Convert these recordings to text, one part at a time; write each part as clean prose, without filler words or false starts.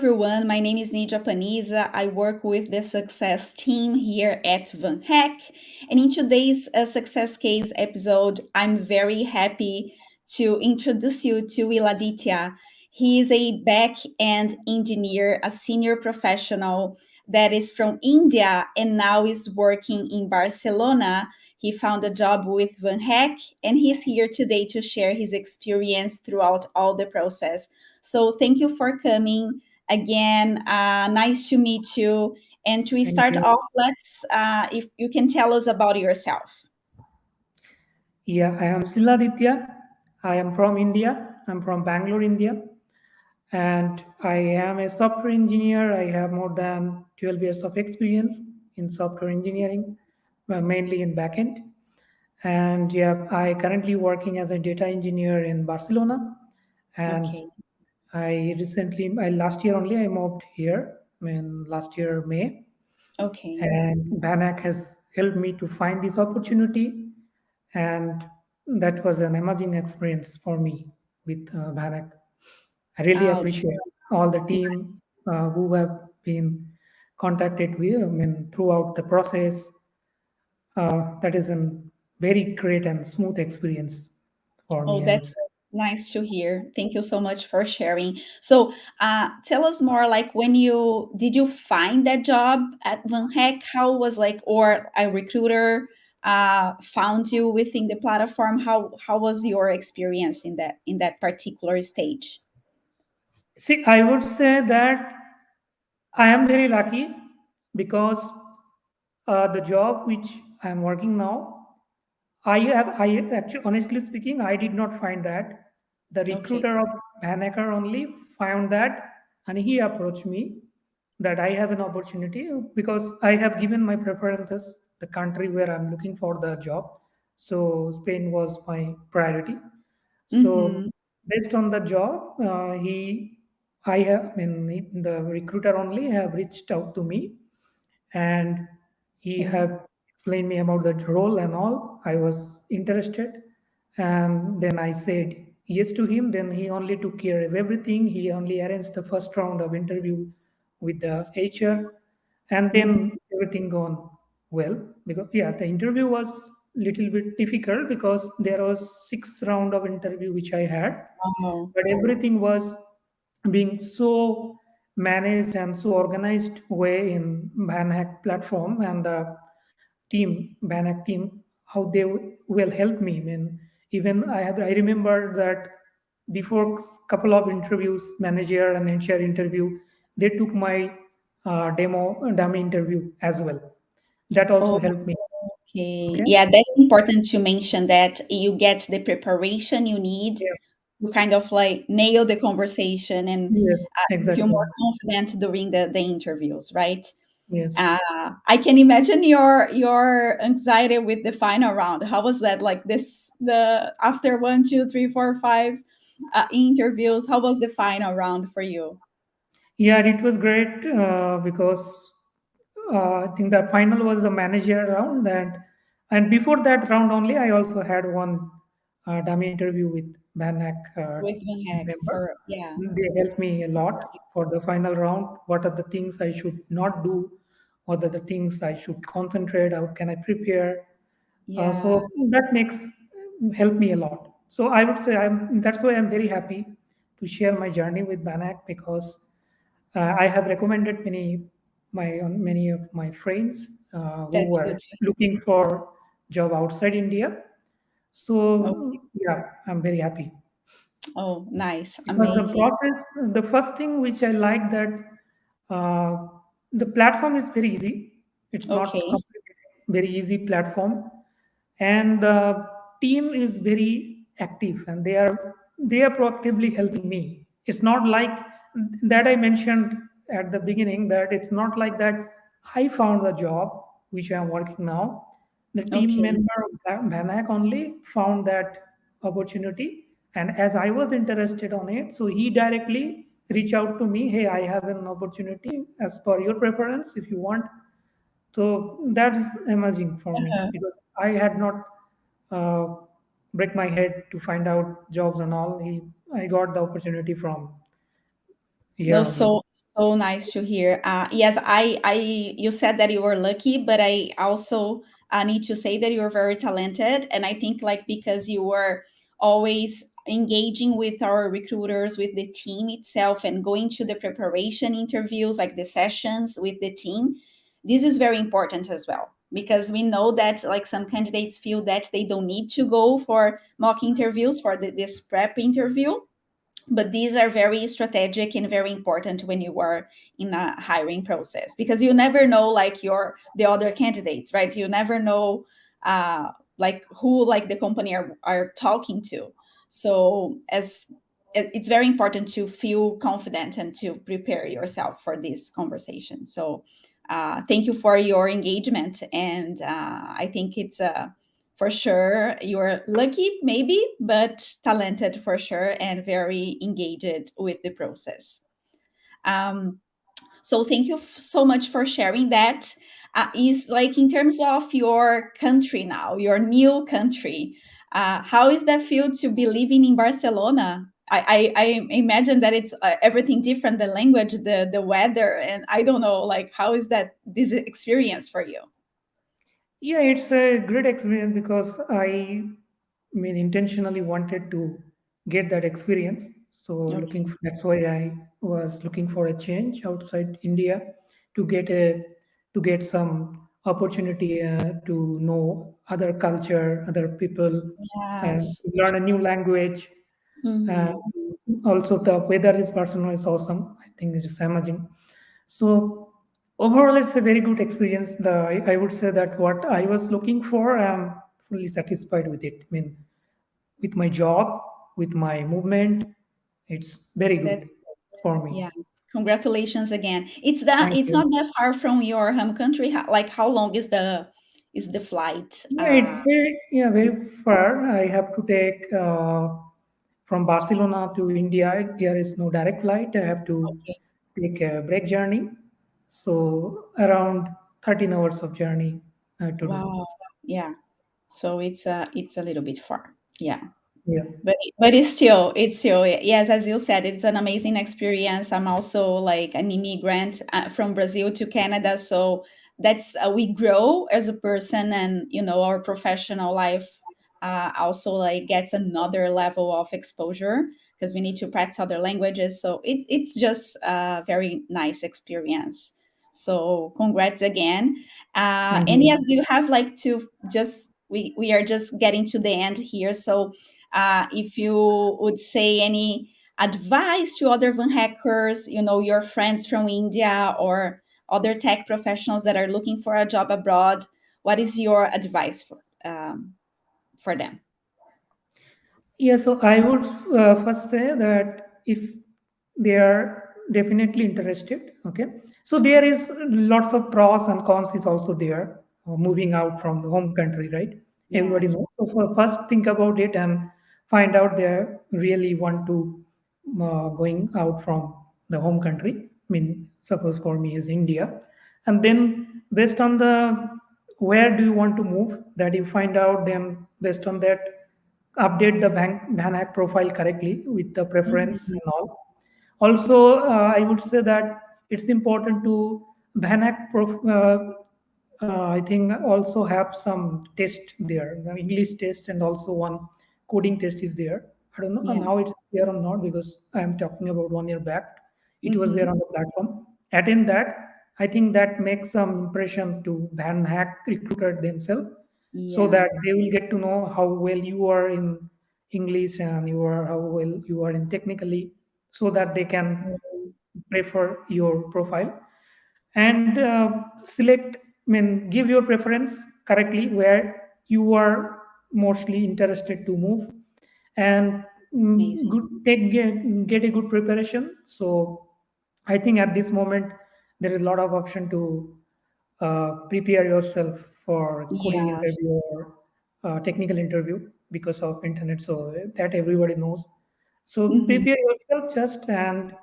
everyone. My name is Nidia Paniza. I work with the success team here at VanHack. And in today's success case episode, I'm very happy to introduce you to Siladitya. He is a back end engineer, a senior professional that is from India and now is working in Barcelona. He found a job with VanHack and he's here today to share his experience throughout all the process. So thank you for coming again. Nice to meet you. And to Thank start you. off, if you can tell us about yourself. Yeah, I am Siladitya. I am from India. I'm from Bangalore, India. And I am a software engineer. I have more than 12 years of experience in software engineering, mainly in backend. And yeah, I currently working as a data engineer in Barcelona. And Okay. last year only, I moved here in last year, May. Okay. And VanHack has helped me to find this opportunity, and that was an amazing experience for me with VanHack. I really Oh, appreciate all the team who have been contacted with, throughout the process. That is a very great and smooth experience for oh, me, I would that's say. nice to hear. Thank you so much for sharing. So, tell us more. Like, when you did you find that job at Van Heck? How was like, or a recruiter found you within the platform? How was your experience in that particular stage? See, I would say that I am very lucky because the job which I am working now, I actually, honestly speaking, I did not find that. The Okay. recruiter of VanHacker only found that, and he approached me that I have an opportunity because I have given my preferences, the country where I'm looking for the job. So Spain was my priority. So Mm-hmm. based on the job, I have, the recruiter only have reached out to me, and he Okay. have explained me about the role and all. I was interested, and then I said yes to him. Then he only took care of everything. He only arranged the first round of interview with the HR, and Mm-hmm. then everything gone well. Because yeah, the interview was little bit difficult because there was 6 round of interview which I had, Oh, but everything was being so managed and so organized way in VanHack platform, and the VanHack team, how they will help me. I mean, even I remember that before couple of interviews, manager and HR interview, they took my dummy interview as well. That also oh, helped me. okay. Okay. Yeah, that's important to mention that you get the preparation you need Yeah. to kind of like nail the conversation and Yes. feel Exactly. more confident during the interviews, right? Yes. I can imagine your anxiety with the final round. How was that? Like this, the after one, two, three, four, five interviews. How was the final round for you? Yeah, it was great because I think the final was the manager round, and before that round only, I also had one dummy interview with VanHack With VanHack member. for yeah, They helped me a lot for the final round. What are the things I should not do? What are the things I should concentrate? How can I prepare? yeah. So that makes help me a lot. So I would say that's why I'm very happy to share my journey with VanHack because I have recommended many of my friends who That's good were to looking for job outside India. hear. So yeah, I'm very happy Oh, nice. because the Amazing. process, the first thing which I like that uh, the platform is very easy. It's not Okay. complicated, very easy platform, and the team is very active, and they are proactively helping me. It's not like that I mentioned at the beginning that it's not like that I found the job which I am working now. The team Okay. member of Vanak only found that opportunity, and as I was interested on it, so he directly reached out to me. Hey, I have an opportunity as per your preference if you want. So that's amazing for me Uh-huh. because I had not uh, break my head to find out jobs and all. I got the opportunity from No, Yeah, well, so nice to hear. Yes, you said that you were lucky, but I also need to say that you are very talented, and I think like because you were always engaging with our recruiters, with the team itself, and going to the preparation interviews, like the sessions with the team, this is very important as well because we know that like some candidates feel that they don't need to go for mock interviews for this prep interview, but these are very strategic and very important when you are in a hiring process because you never know like your the other candidates, right? You never know uh like who like the company are talking to. So as it's very important to feel confident and to prepare yourself for this conversation. So thank you for your engagement, and I think it's for sure you're lucky maybe, but talented for sure and very engaged with the process. um, so thank you so much for sharing that. Is like in terms of your country now, your new country, how is that feel to be living in Barcelona? I imagine that it's everything different, the language, the weather, and I don't know like how is that this experience for you? yeah, it's a great experience because I mean, intentionally wanted to get that experience. So Okay. that's why I was looking for a change outside India to get a to get some opportunity to know other culture, other people, and Yes. learn a new language. And Hmm. also the weather is Barcelona is awesome. I think it is amazing. So overall, it's a very good experience. I would say that what I was looking for, I'm fully satisfied with it. I mean, with my job, with my movement, it's very good That's for me. Yeah. Congratulations again. Thank It's you. not that far from your home country. Like how long is the flight? Yeah, it's very far. I have to take from Barcelona to India. There is no direct flight. I have to Okay. take a break journey. So around 13 hours of journey I have to do. Wow. Yeah. So it's a little bit far. Yeah. Yeah. But it's still yes, as you said, it's an amazing experience. I'm also like an immigrant from Brazil to Canada, so that's we grow as a person, and our professional life also like gets another level of exposure because we need to practice other languages. So it's just a very nice experience. So congrats again. Thank And you. yes, do you have like to just we are just getting to the end here, so if you would say any advice to other Van hackers, your friends from India or other tech professionals that are looking for a job abroad, what is your advice for them? Yeah, so I would first say that if they are definitely interested, okay. So there is lots of pros and cons is also there. Moving out from the home country, right? Everybody Yeah. knows. So first, think about it and find out they really want to going out from the home country. I mean, suppose for me is India, and then based on the where do you want to move, that you find out them based on that update the VanHack profile correctly with the preference Mhm. and all. Also, I would say that it's important to I think also have some test there, the English test and also one coding test is there. I don't know Yeah. now it's there or not because I am talking about 1 year back. It was there Hmm. on the platform. Attend that. I think that makes some impression to VanHack recruiter themselves so Yeah. that they will get to know how well you are in English and how well you are in technically, so that they can prefer your profile and select. I mean, give your preference correctly where you are mostly interested to move, and Amazing. get a good preparation. So I think at this moment there is a lot of option to prepare yourself for coding Yes. interview or technical interview because of internet. So that everybody knows. So Hmm. prepare yourself just and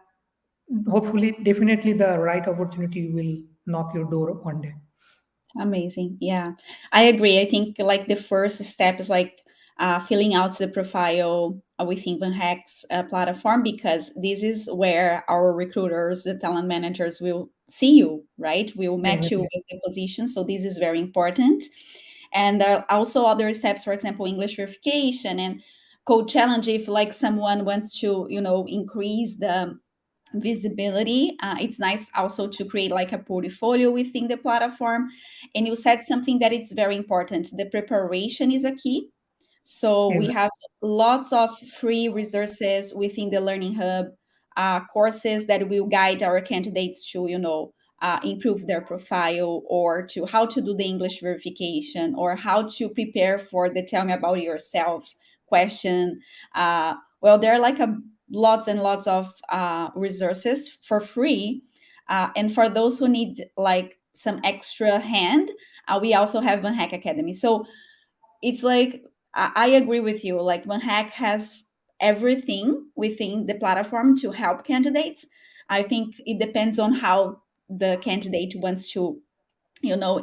hopefully, definitely the right opportunity will knock your door one day. Amazing. Yeah, I agree. I think like the first step is like filling out the profile within VanHack's platform, because this is where our recruiters, the talent managers, will see you, right? Will match you Exactly. with the position. So this is very important. And there are also other steps, for example, English verification and code challenge. If like someone wants to, increase the visibility, it's nice also to create like a portfolio within the platform. And you said something that it's very important: the preparation is a key. So we Exactly. have lots of free resources within the Learning Hub, courses that will guide our candidates to, improve their profile, or to how to do the English verification, or how to prepare for the "tell me about yourself" question. Well, there are like a lots and lots of resources for free. And for those who need like some extra hand, we also have Van Hack Academy. So it's like I agree with you. Like VanHack has everything within the platform to help candidates. I think it depends on how the candidate wants to,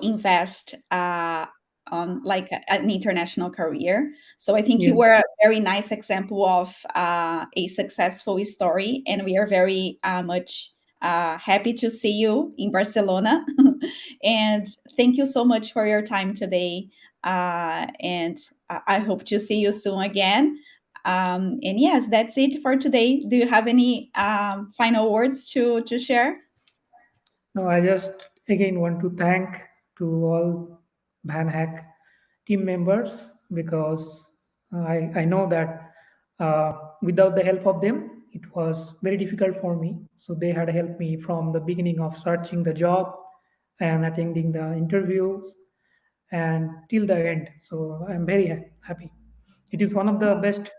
invest on like an international career. So I think you Yes. were a very nice example of a successful story, and we are very much happy to see you in Barcelona. And thank you so much for your time today. And I hope to see you soon again. And yes, that's it for today. Do you have any final words to share? No, I just again want to thank to all VanHack team members, because I know that without the help of them, it was very difficult for me. So they had helped me from the beginning of searching the job and attending the interviews and till the end. So I'm very happy. It is one of the best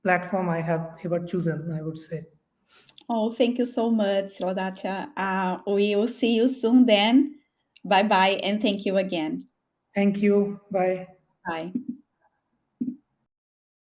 platform I have ever chosen, I would say. Oh, thank you so much, Siladitya. We will see you soon then. Bye bye, and thank you again. Thank you. Bye. Bye.